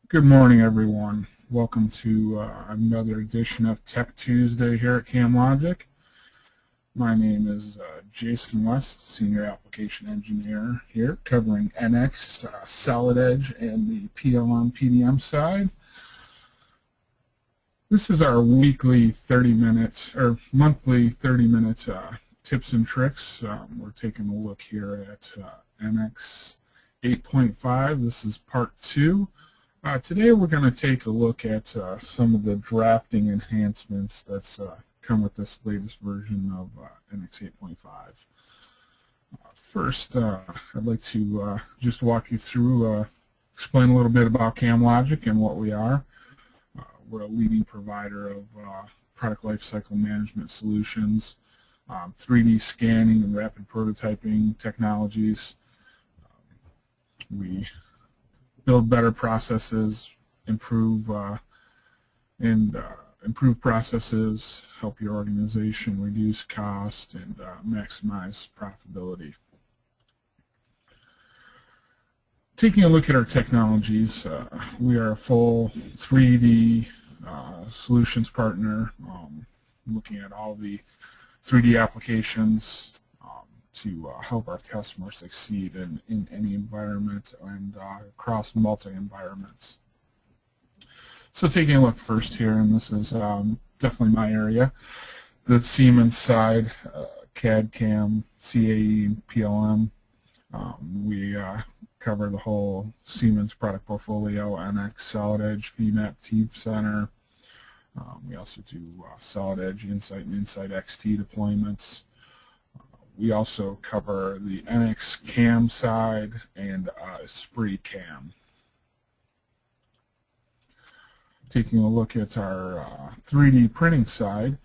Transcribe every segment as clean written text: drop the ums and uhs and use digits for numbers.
Good morning, everyone. Welcome to another edition of Tech Tuesday here at CamLogic. My name is Jason West, Senior Application Engineer here, covering NX, Solid Edge, and the PLM PDM side. This is our weekly 30-minute or monthly 30-minute tips and tricks. We're taking a look here at NX 8.5. This is part 2. Today we're going to take a look at some of the drafting enhancements that's come with this latest version of NX 8.5. First, I'd like to just walk you through, explain a little bit about CamLogic and what we are. We're a leading provider of product lifecycle management solutions, 3D scanning and rapid prototyping technologies. We build better processes, improve processes, help your organization reduce cost, and maximize profitability. Taking a look at our technologies, we are a full 3D solutions partner, looking at all the 3D applications to help our customers succeed in any environment and across multi-environments. So taking a look first here, and this is definitely my area, the Siemens side, CAD, CAM, CAE, PLM. We cover the whole Siemens product portfolio, NX, Solid Edge, VMAP, Teamcenter. We also do Solid Edge, Insight, and Insight XT deployments. We also cover the NX CAM side and Spree CAM. Taking a look at our 3D printing side,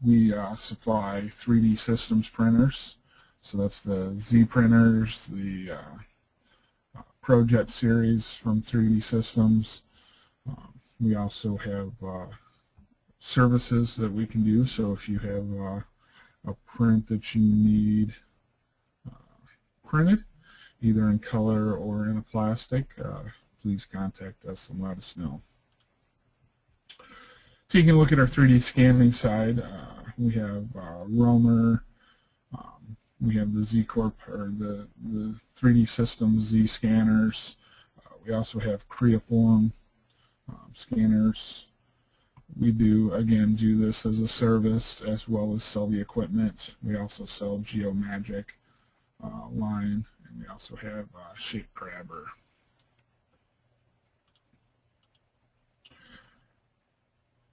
we supply 3D systems printers. So that's the Z printers, the ProJet series from 3D Systems. We also have services that we can do. So if you have a print that you need printed, either in color or in a plastic, please contact us and let us know. Taking a look at our 3D scanning side, we have Romer, we have the Z Corp, or the 3D Systems Z scanners. We also have Creaform scanners. We do this as a service as well as sell the equipment. We also sell Geomagic line, and we also have Shape Grabber.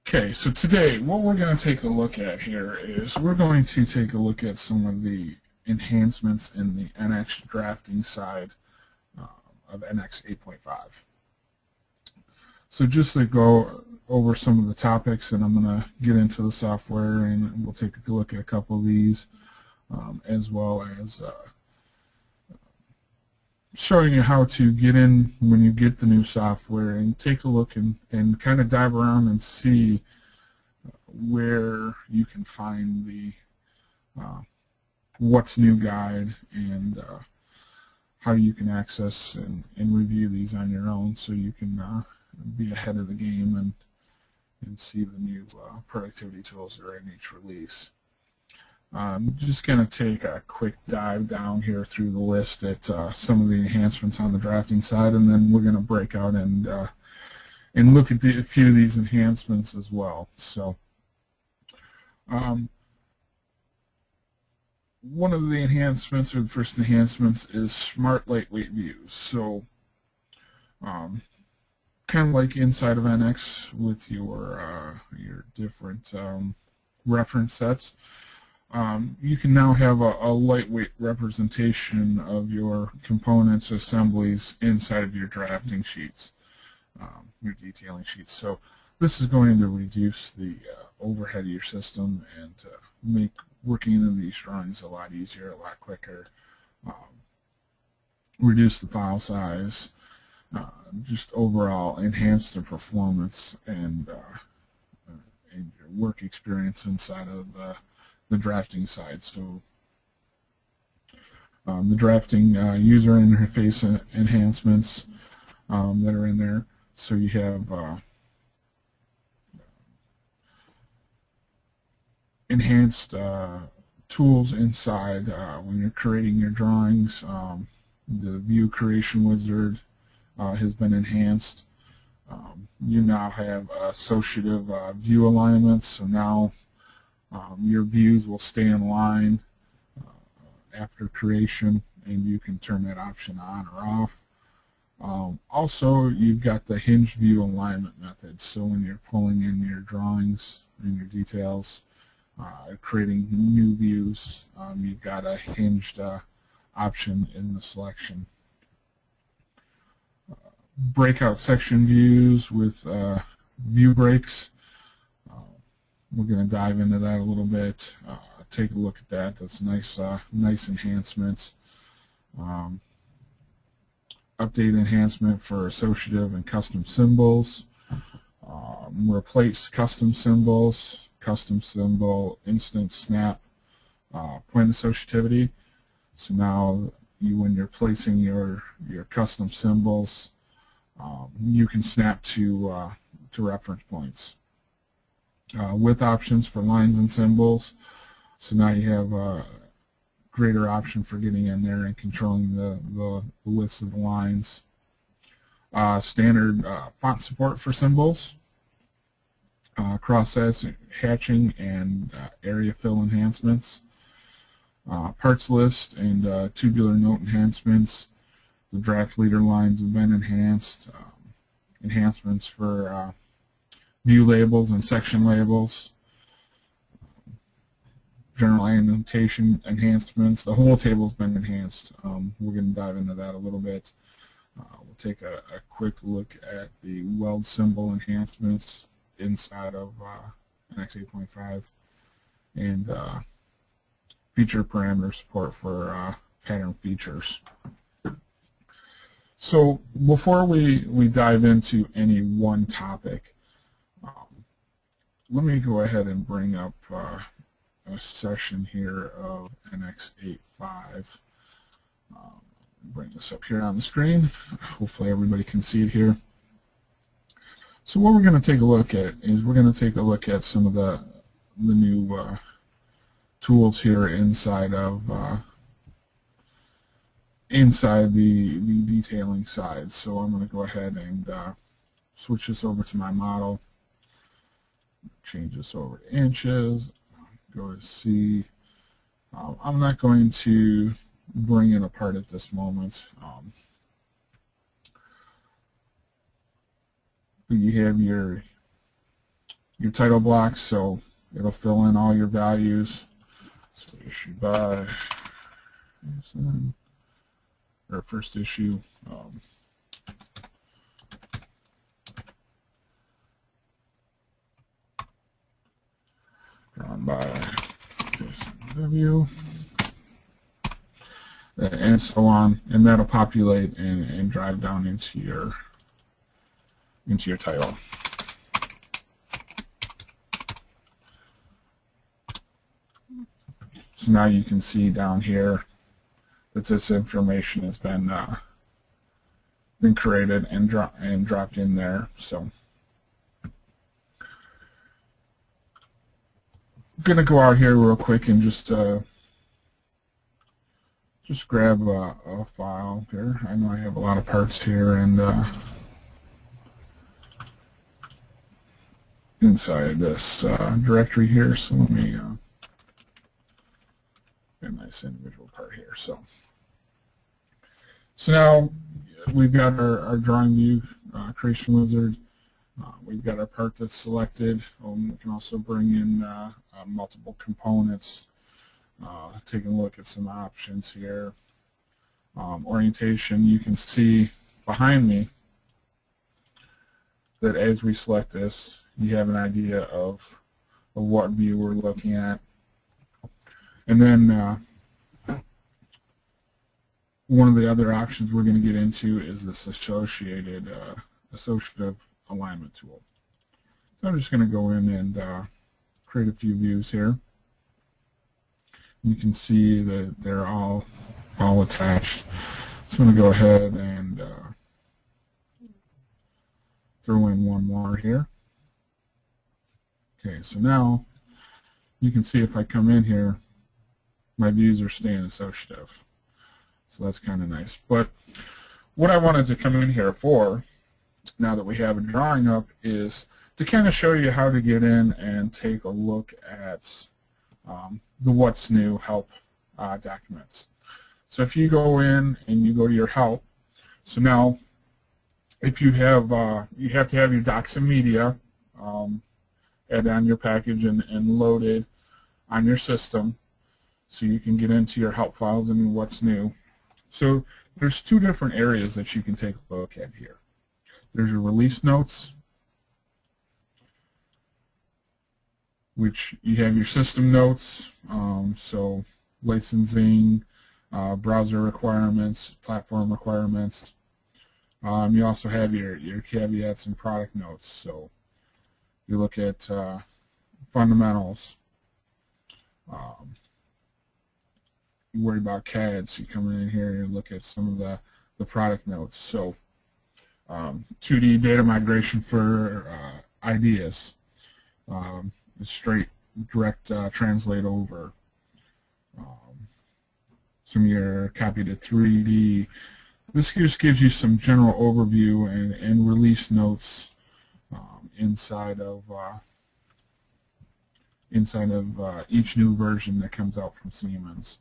Okay, so today what we're going to take a look at here is we're going to take a look at some of the enhancements in the NX drafting side of NX 8.5. So just to go over some of the topics, and I'm going to get into the software, and we'll take a look at a couple of these, as well as showing you how to get in when you get the new software and take a look and kind of dive around and see where you can find the What's New guide and how you can access and review these on your own, so you can be ahead of the game and see the new productivity tools that are in each release. I'm just going to take a quick dive down here through the list at some of the enhancements on the drafting side, and then we're going to break out and look at a few of these enhancements as well. So one of the enhancements, or the first enhancements, is Smart Lightweight Views. So kind of like inside of NX with your different reference sets, you can now have a lightweight representation of your components, assemblies inside of your drafting sheets, your detailing sheets. So this is going to reduce the overhead of your system and make working in these drawings a lot easier, a lot quicker, reduce the file size, just overall enhance the performance and your work experience inside of the drafting side. So the drafting user interface enhancements, that are in there. So you have enhanced tools inside when you're creating your drawings. The View Creation Wizard has been enhanced. You now have associative view alignments, so now your views will stay in line after creation, and you can turn that option on or off. Also, you've got the Hinge View alignment method, so when you're pulling in your drawings and your details, creating new views, you've got a hinged option in the selection. Breakout section views with view breaks. We're going to dive into that a little bit. Take a look at that. That's nice, nice enhancements. Update enhancement for associative and custom symbols. Replace custom symbols. Custom symbol instant snap point associativity. So now when you're placing your custom symbols, you can snap to reference points. With options for lines and symbols. So now you have a greater option for getting in there and controlling the widths of the lines. Standard font support for symbols. Cross-hatching and area fill enhancements. Parts list and tubular note enhancements. The draft leader lines have been enhanced. Enhancements for view labels and section labels. General annotation enhancements. The whole table's been enhanced. We're going to dive into that a little bit. We'll take a quick look at the weld symbol enhancements inside of NX 8.5 and feature parameter support for pattern features. So before we dive into any one topic, let me go ahead and bring up a session here of NX 8.5. Bring this up here on the screen. Hopefully everybody can see it here. So what we're going to take a look at is we're going to take a look at some of the new tools here inside of the detailing side. So I'm going to go ahead and switch this over to my model. Change this over to inches. Go to C. I'm not going to bring it apart at this moment. But you have your title blocks, so it'll fill in all your values. So issue by, or first issue. Drawn by W, and so on, and that'll populate and drive down into your title. So now you can see down here that this information has been created and dropped in there. So I'm going to go out here real quick and just grab a file here. I know I have a lot of parts here and inside this directory here. So let me get a nice individual part here. So now we've got our drawing view creation wizard. We've got our part that's selected. We can also bring in multiple components. Taking a look at some options here. Orientation, you can see behind me that as we select this, you have an idea of what view we're looking at. And then one of the other options we're going to get into is this associative alignment tool. So I'm just going to go in and create a few views here. You can see that they're all attached. So I'm going to go ahead and throw in one more here. Okay, so now you can see if I come in here, my views are staying associative. So that's kind of nice. But what I wanted to come in here for, now that we have a drawing up, is to kind of show you how to get in and take a look at the What's New help documents. So if you go in and you go to your help, so now if you have to have your docs and media add on your package and loaded on your system so you can get into your help files and What's New. So there's two different areas that you can take a look at here. There's your release notes, which you have your system notes, so licensing, browser requirements, platform requirements. You also have your caveats and product notes. So you look at fundamentals. You worry about CADs. You come in here and look at some of the product notes. So 2D data migration for ideas. Straight direct translate over. Some of your copy to 3D. This just gives you some general overview and release notes inside of each new version that comes out from Siemens.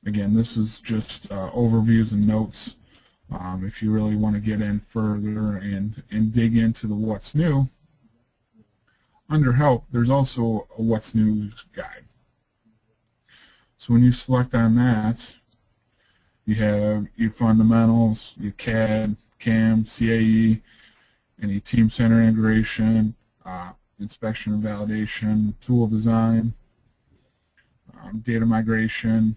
Again, this is just overviews and notes. If you really want to get in further and dig into the What's New, under Help, there's also a What's New guide. So when you select on that, you have your fundamentals, your CAD, CAM, CAE, any Team Center integration, inspection and validation, tool design, data migration,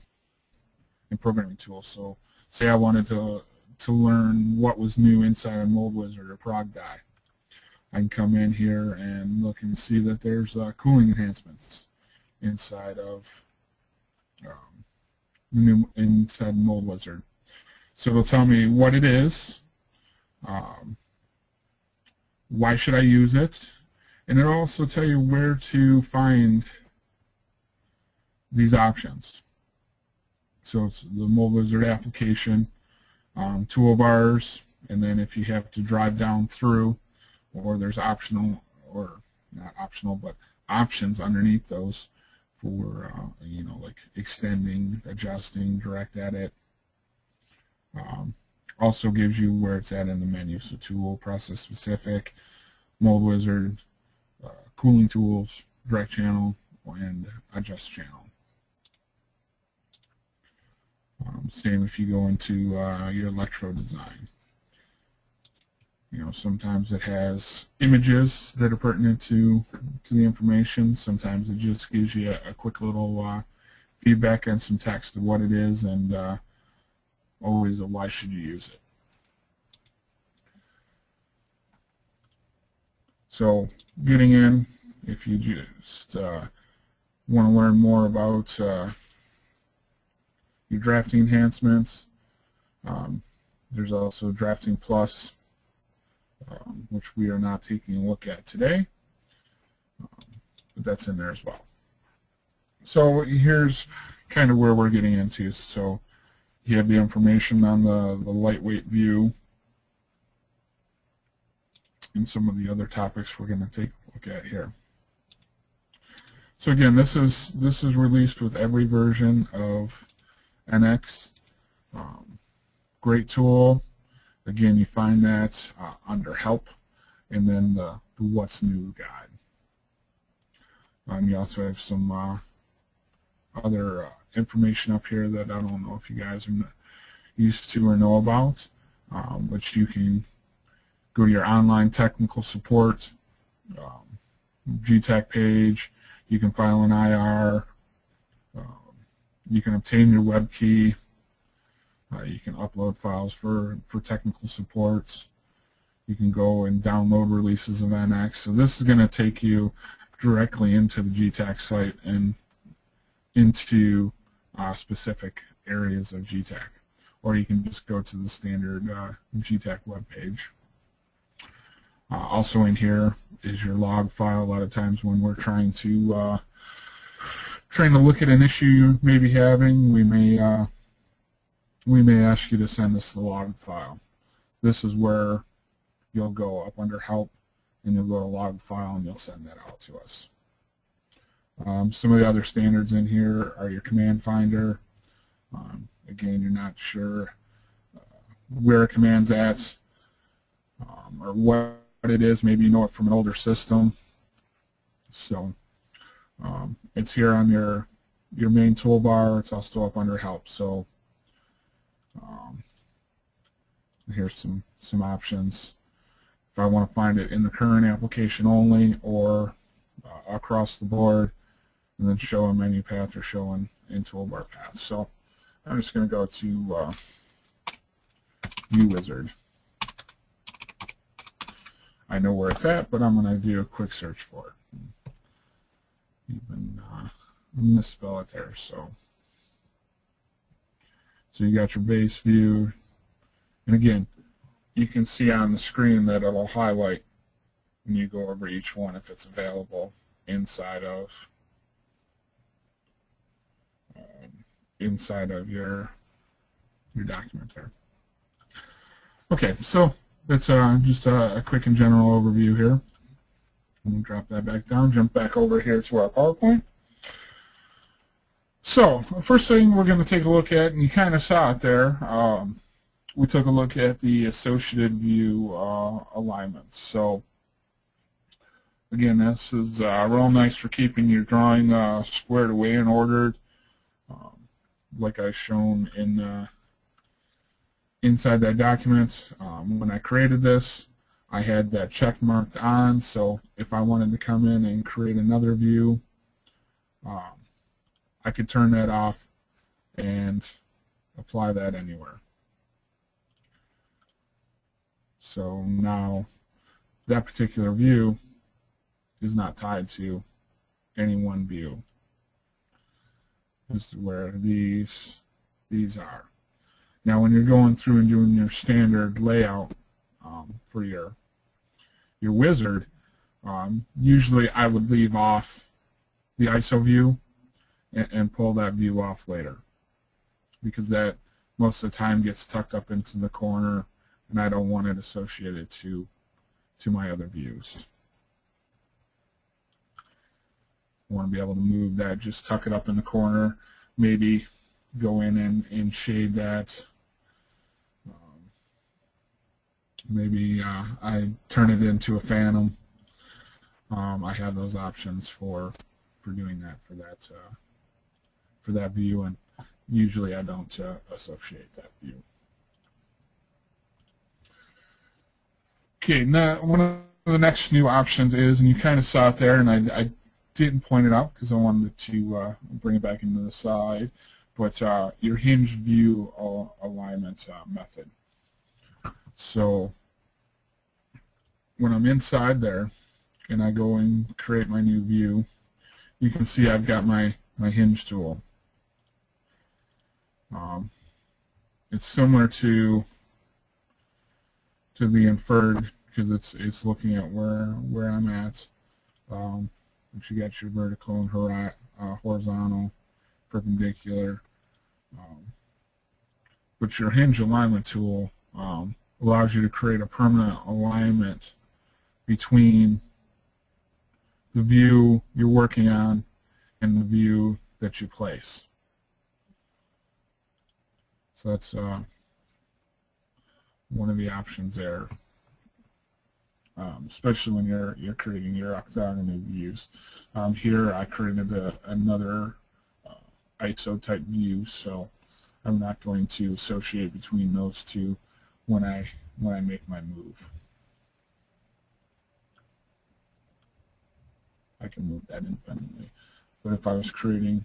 and programming tools. So say I wanted to learn what was new inside of MoldWizard or ProgDie. I can come in here and look and see that there's cooling enhancements inside of inside MoldWizard. So it'll tell me what it is, why should I use it, and it'll also tell you where to find these options. So it's the MoldWizard application, toolbars, and then if you have to drive down through, or there's optional, or not optional, but options underneath those for you know, like extending, adjusting, direct edit. Also gives you where it's at in the menu. So tool, process specific, MoldWizard, cooling tools, direct channel, and adjust channel. Same if you go into your electro design. You know, sometimes it has images that are pertinent to the information. Sometimes it just gives you a quick little feedback and some text of what it is, and always a why should you use it. So getting in, if you just want to learn more about your drafting enhancements, there's also Drafting Plus, which we are not taking a look at today, but that's in there as well. So here's kind of where we're getting into. So you have the information on the lightweight view and some of the other topics we're going to take a look at here. So again, this is released with every version of NX. Great tool. Again, you find that under Help, and then the What's New guide. You also have some other information up here that I don't know if you guys are used to or know about, but you can go to your online technical support, GTAC page. You can file an IR. You can obtain your web key. You can upload files for technical supports. You can go and download releases of NX. So this is going to take you directly into the GTAC site and into specific areas of GTAC. Or you can just go to the standard GTAC web page. Also in here is your log file. A lot of times when we're trying to look at an issue you may be having, we may ask you to send us the log file. This is where you'll go up under help, and you'll go to log file, and you'll send that out to us. Some of the other standards in here are your command finder. Again, you're not sure where a command's at or what it is. Maybe you know it from an older system. So it's here on your main toolbar. It's also up under help. So here's some options. If I want to find it in the current application only or across the board, and then show a menu path or show in toolbar path. So I'm just going to go to View Wizard. I know where it's at, but I'm going to do a quick search for it. Even misspell it there. So you got your base view, and again, you can see on the screen that it'll highlight when you go over each one if it's available inside of your document there. Okay, so that's just a quick and general overview here. I'm going to drop that back down, jump back over here to our PowerPoint. So, first thing we're going to take a look at, and you kind of saw it there, we took a look at the associated view alignments. So, again, this is real nice for keeping your drawing squared away and ordered, like I've shown in inside that document. When I created this, I had that check marked on, so if I wanted to come in and create another view, I could turn that off and apply that anywhere. So now that particular view is not tied to any one view. This is where these are. Now when you're going through and doing your standard layout for your wizard, usually I would leave off the ISO view and pull that view off later, because that most of the time gets tucked up into the corner and I don't want it associated to my other views. I want to be able to move that, just tuck it up in the corner, maybe go in and shade that. Maybe I turn it into a phantom. I have those options for doing that for that view, and usually I don't associate that view. Okay, now one of the next new options is, and you kind of saw it there, and I didn't point it out because I wanted to bring it back into the side, but your Hinge View alignment method. So when I'm inside there and I go and create my new view, you can see I've got my hinge tool. It's similar to the inferred, because it's looking at where I'm at. But you got your vertical and horizontal, perpendicular. But your hinge alignment tool allows you to create a permanent alignment between the view you're working on and the view that you place. So that's one of the options there, especially when you're creating your orthogonal views. Here I created another ISO type view, so I'm not going to associate between those two when I make my move. I can move that independently. But if I was creating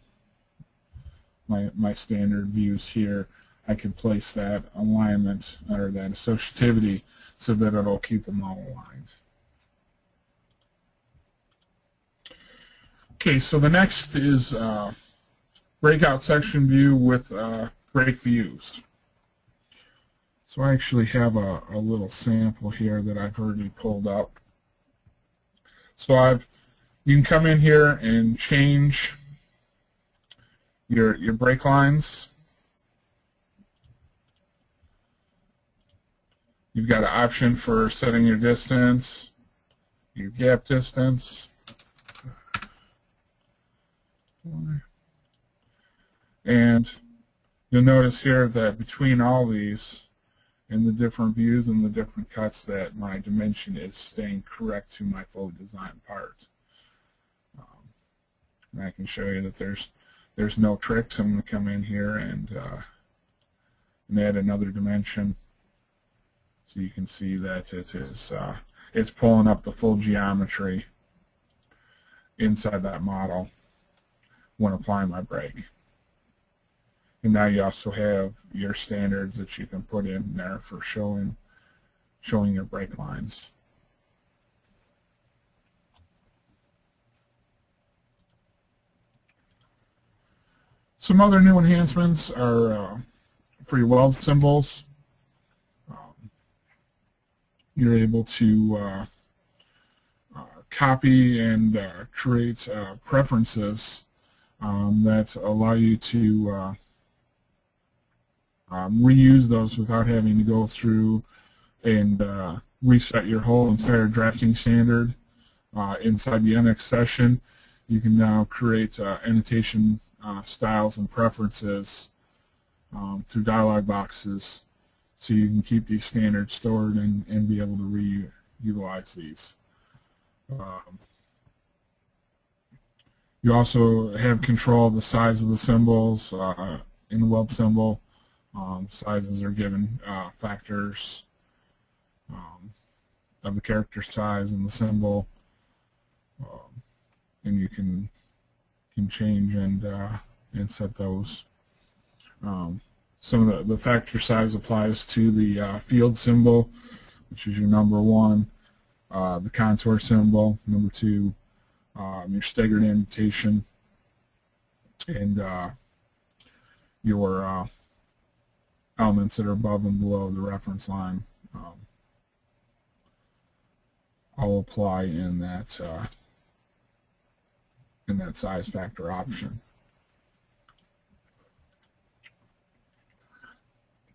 my standard views here, I can place that alignment or that associativity so that it'll keep them all aligned. Okay, so the next is breakout section view with break views. So I actually have a little sample here that I've already pulled up. So you can come in here and change your break lines. You've got an option for setting your distance, your gap distance. And you'll notice here that between all these and the different views and the different cuts that my dimension is staying correct to my fully designed part. And I can show you that there's no tricks. I'm going to come in here and add another dimension so you can see that it's pulling up the full geometry inside that model when applying my brake. And now you also have your standards that you can put in there for showing your brake lines. Some other new enhancements are for your weld symbols. You're able to copy and create preferences that allow you to reuse those without having to go through and reset your whole entire drafting standard. Inside the NX session, you can now create annotation styles and preferences through dialog boxes, so you can keep these standards stored and be able to reutilize these. You also have control of the size of the symbols in the weld symbol. Sizes are given factors of the character size and the symbol, and you can change and set those. Some of the factor size applies to the field symbol, which is your number 1, the contour symbol, number 2, your staggered annotation, and your elements that are above and below the reference line all apply in that size factor option.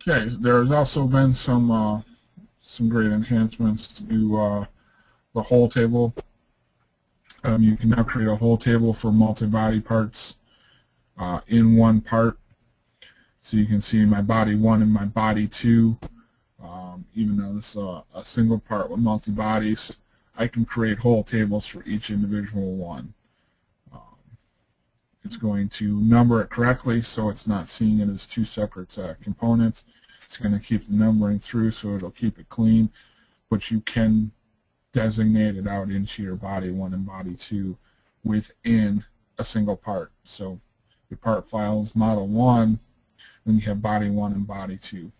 Okay, there's also been some great enhancements to the whole table. You can now create a whole table for multi-body parts in one part. So you can see my body 1 and my body 2. Even though this is a single part with multi-bodies, I can create whole tables for each individual one. It's going to number it correctly, so it's not seeing it as 2 separate components. It's going to keep the numbering through, so it'll keep it clean, but you can designate it out into your body 1 and body 2 within a single part. So your part file is model 1, then you have body 1 and body 2.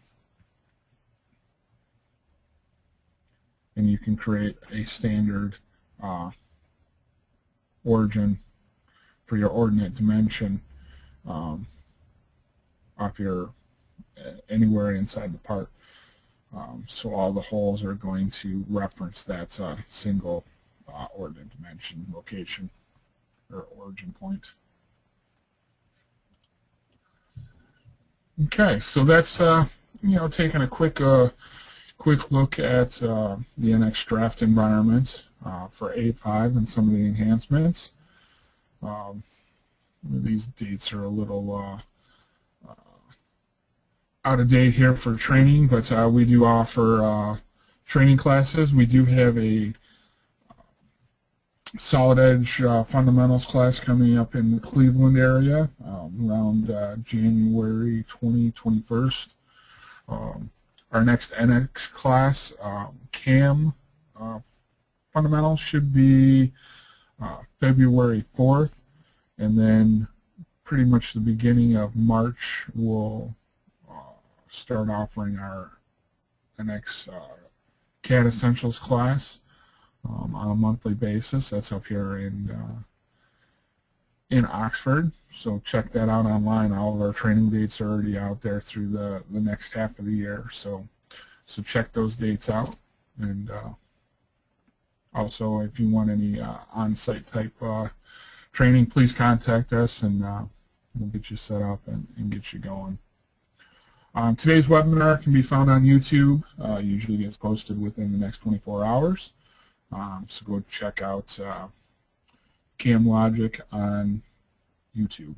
And you can create a standard origin for your ordinate dimension off your anywhere inside the part. So all the holes are going to reference that single ordinate dimension location or origin point. Okay, so that's taking a quick look at the NX draft environment for 8.5 and some of the enhancements. These dates are a little out of date here for training, but we do offer training classes. We do have a Solid Edge fundamentals class coming up in the Cleveland area around January 21st. Our next NX class, CAM fundamentals, should be February 4th, and then pretty much the beginning of March we'll start offering our NX CAD Essentials class on a monthly basis. That's up here in Oxford, so check that out online. All of our training dates are already out there through the next half of the year. So So check those dates out. And also, if you want any on-site type training, please contact us, and we'll get you set up and get you going. Today's webinar can be found on YouTube. Usually gets posted within the next 24 hours. So go check out CamLogic on YouTube.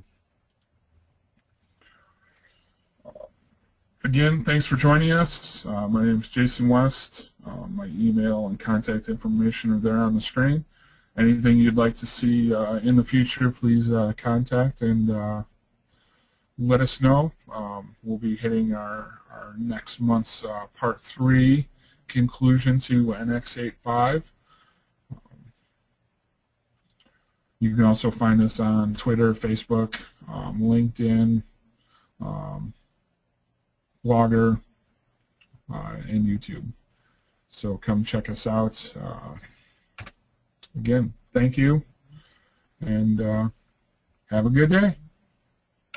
Again, thanks for joining us. My name is Jason West. My email and contact information are there on the screen. Anything you'd like to see in the future, please contact and let us know. We'll be hitting our next month's Part 3 conclusion to NX85. You can also find us on Twitter, Facebook, LinkedIn, Blogger, and YouTube. So come check us out. Again, thank you, and have a good day.